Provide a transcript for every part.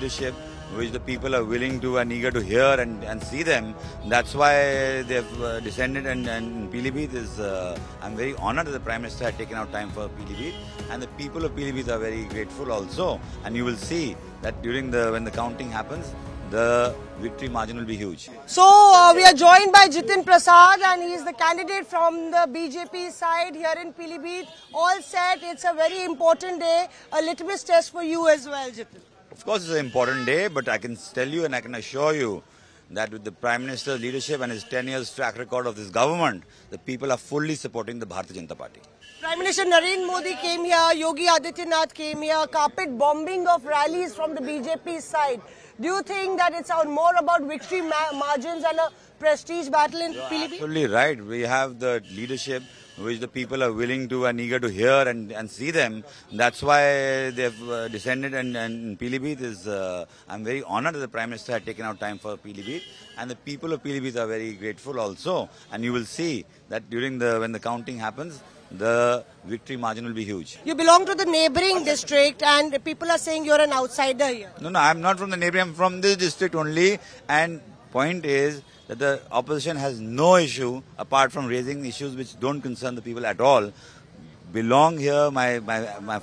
leadership which the people are willing to and eager to hear and see them. That's why they've descended and Pilibhit is, I'm very honored that the Prime Minister had taken out time for Pilibhit, and the people of Pilibhit are very grateful also, and you will see that when the counting happens, the victory margin will be huge. So we are joined by Jitin Prasad, and he is the candidate from the BJP side here in Pilibhit. All set, it's a very important day, a litmus test for you as well, Jitin. Of course, it's an important day, but I can tell you and I can assure you that with the Prime Minister's leadership and his 10 years track record of this government, the people are fully supporting the Bharatiya Janata Party. Prime Minister Narendra Modi came here, Yogi Adityanath came here, carpet bombing of rallies from the BJP side. Do you think that it's more about victory margins and a prestige battle in Pilibhit? Absolutely right. We have the leadership which the people are willing to and eager to hear and see them. That's why they've descended and Pilibhit is, I'm very honored that the Prime Minister had taken out time for Pilibhit, and the people of Pilibhit are very grateful also, and you will see that when the counting happens, the victory margin will be huge. You belong to the neighbouring district and people are saying you're an outsider here. No, I'm not from the neighbouring, I'm from this district only, and point is that the opposition has no issue apart from raising issues which don't concern the people at all. Belong here, my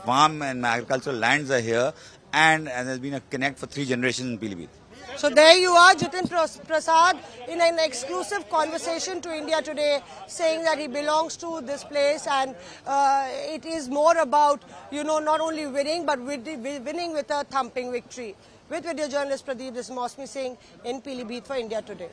farm and my agricultural lands are here, and there's been a connect for 3 generations in Pilibhit. So there you are, Jitin Prasad, in an exclusive conversation to India Today, saying that he belongs to this place, and it is more about, not only winning, but winning with a thumping victory. With video journalist Pradeep, this is Mosmi Singh in Pilibhit for India Today.